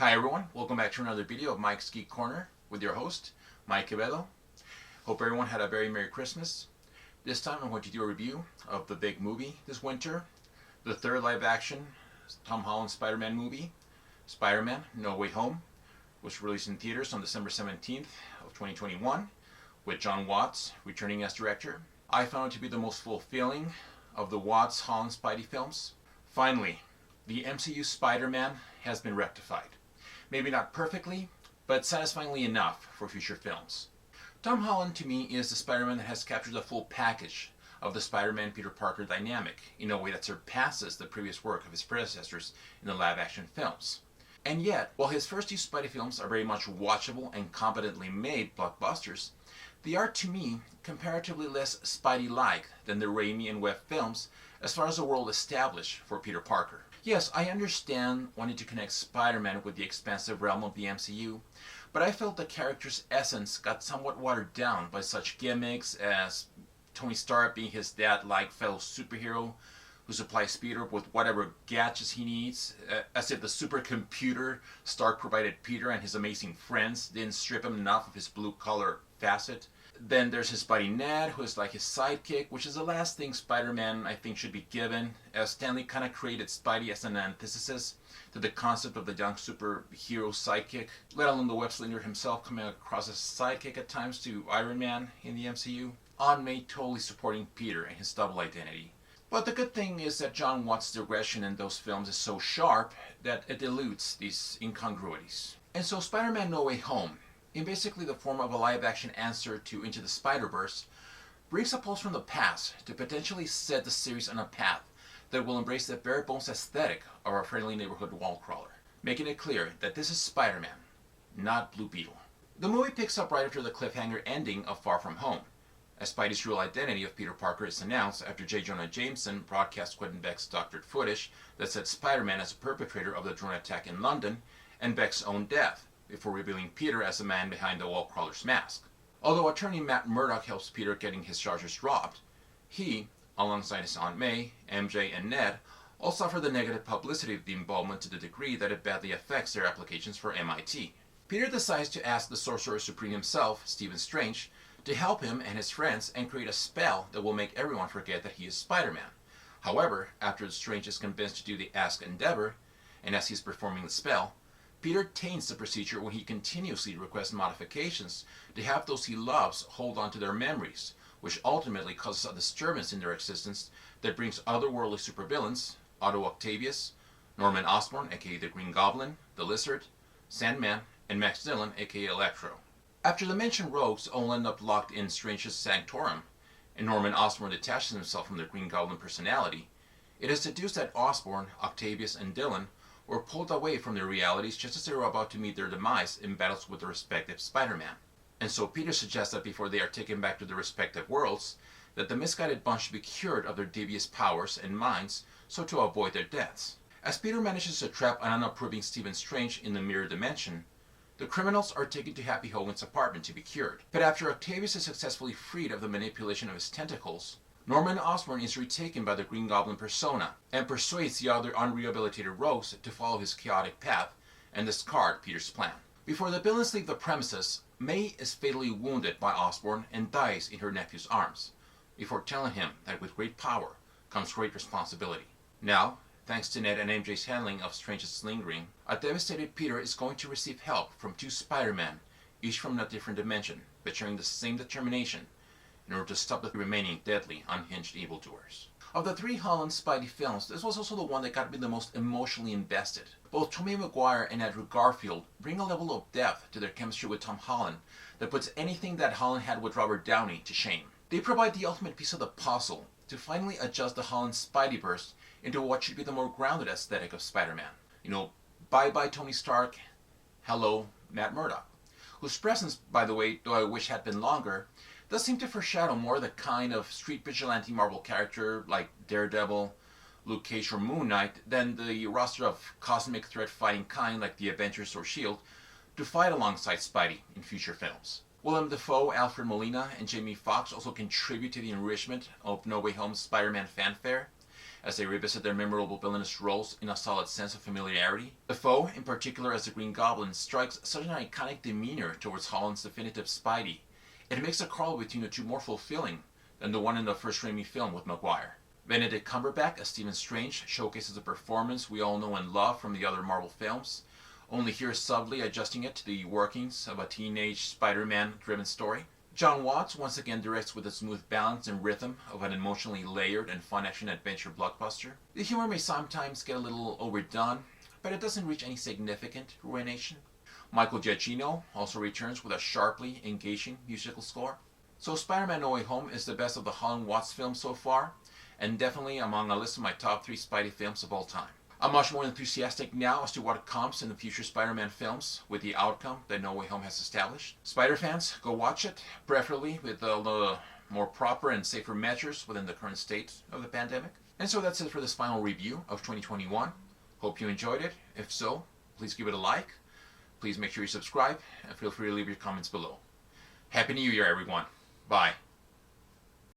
Hi everyone, welcome back to another video of Mike's Geek Corner with your host, Mike Quevedo. Hope everyone had a very Merry Christmas. This time I'm going to do a review of the big movie this winter, the third live-action Tom Holland Spider-Man movie, Spider-Man No Way Home, which released in theaters on December 17th of 2021, with Jon Watts returning as director. I found it to be the most fulfilling of the Watts-Holland Spidey films. Finally, the MCU Spider-Man has been rectified. Maybe not perfectly, but satisfyingly enough for future films. Tom Holland, to me, is the Spider-Man that has captured the full package of the Spider-Man Peter Parker dynamic in a way that surpasses the previous work of his predecessors in the live-action films. And yet, while his first two Spidey films are very much watchable and competently made blockbusters, they are, to me, comparatively less Spidey-like than the Raimi and Webb films as far as the world established for Peter Parker. Yes, I understand wanting to connect Spider-Man with the expansive realm of the MCU, but I felt the character's essence got somewhat watered down by such gimmicks as Tony Stark being his dad-like fellow superhero who supplies Peter with whatever gadgets he needs, as if the supercomputer Stark provided Peter and his amazing friends didn't strip him enough of his blue-collar facet. Then there's his buddy Ned, who is like his sidekick, which is the last thing Spider-Man I think should be given, as Stan Lee kind of created Spidey as an antithesis to the concept of the young superhero sidekick, let alone the web slinger himself coming across as a sidekick at times to Iron Man in the MCU. Aunt May totally supporting Peter and his double identity. But the good thing is that Jon Watts' digression in those films is so sharp that it dilutes these incongruities. And so Spider-Man No Way Home, in basically the form of a live-action answer to Into the Spider-Verse, brings a pulse from the past to potentially set the series on a path that will embrace the bare-bones aesthetic of our friendly neighborhood wall crawler, making it clear that this is Spider-Man, not Blue Beetle. The movie picks up right after the cliffhanger ending of Far From Home, as Spidey's real identity of Peter Parker is announced after J. Jonah Jameson broadcast Quentin Beck's doctored footage that said Spider-Man as a perpetrator of the drone attack in London and Beck's own death, before revealing Peter as the man behind the wall crawler's mask. Although attorney Matt Murdock helps Peter getting his charges dropped, he, alongside his Aunt May, MJ, and Ned, all suffer the negative publicity of the involvement to the degree that it badly affects their applications for MIT. Peter decides to ask the Sorcerer Supreme himself, Stephen Strange, to help him and his friends and create a spell that will make everyone forget that he is Spider-Man. However, after Strange is convinced to do the Ask Endeavor, and as he's performing the spell, Peter taints the procedure when he continuously requests modifications to have those he loves hold on to their memories, which ultimately causes a disturbance in their existence that brings otherworldly supervillains, Otto Octavius, Norman Osborn, aka the Green Goblin, the Lizard, Sandman, and Max Dillon, aka Electro. After the mentioned rogues all end up locked in Strange's Sanctorum, and Norman Osborn detaches himself from their Green Goblin personality, it is deduced that Osborn, Octavius, and Dillon were pulled away from their realities just as they were about to meet their demise in battles with the respective Spider-Man. And so Peter suggests that before they are taken back to their respective worlds, that the misguided bunch should be cured of their devious powers and minds so to avoid their deaths. As Peter manages to trap an unapproving Stephen Strange in the mirror dimension, the criminals are taken to Happy Hogan's apartment to be cured. But after Octavius is successfully freed of the manipulation of his tentacles, Norman Osborn is retaken by the Green Goblin persona and persuades the other unrehabilitated rogues to follow his chaotic path and discard Peter's plan. Before the villains leave the premises, May is fatally wounded by Osborn and dies in her nephew's arms, before telling him that with great power comes great responsibility. Now, thanks to Ned and MJ's handling of Strange's lingering, a devastated Peter is going to receive help from two Spider-Men, each from a different dimension, but sharing the same determination in order to stop the remaining deadly, unhinged evildoers. Of the three Holland Spidey films, this was also the one that got me the most emotionally invested. Both Tomei Maguire and Andrew Garfield bring a level of depth to their chemistry with Tom Holland that puts anything that Holland had with Robert Downey to shame. They provide the ultimate piece of the puzzle to finally adjust the Holland Spideyverse into what should be the more grounded aesthetic of Spider-Man. You know, bye-bye Tony Stark, hello Matt Murdock, whose presence, by the way, though I wish had been longer, does seem to foreshadow more the kind of street vigilante Marvel character like Daredevil, Luke Cage, or Moon Knight than the roster of cosmic threat fighting kind like the Avengers or S.H.I.E.L.D. to fight alongside Spidey in future films. Wilem, Dafoe, Alfred, Molina, and Jamie Foxx also contribute to the enrichment of No Way Home's Spider-Man fanfare, as they revisit their memorable villainous roles in a solid sense of familiarity. Dafoe, in particular as the Green Goblin, strikes such an iconic demeanor towards Holland's definitive Spidey. It makes the crawl between the two more fulfilling than the one in the first Raimi film with Maguire. Benedict Cumberbacht as Stephen Strange showcases a performance we all know and love from the other Marvel films, only here subtly adjusting it to the workings of a teenage Spider-Man driven story. Jon Watts once again directs with a smooth balance and rhythm of an emotionally layered and fun action-adventure blockbuster. The humor may sometimes get a little overdone, but it doesn't reach any significant ruination. Michael Giacchino also returns with a sharply engaging musical score. So Spider-Man No Way Home is the best of the Holland Watts films so far, and definitely among a list of my top 3 Spidey films of all time. I'm much more enthusiastic now as to what comes in the future Spider-Man films with the outcome that No Way Home has established. Spider fans, go watch it, preferably with the more proper and safer measures within the current state of the pandemic. And so that's it for this final review of 2021. Hope you enjoyed it. If so, please give it a like. Please make sure you subscribe and feel free to leave your comments below. Happy New Year, everyone. Bye.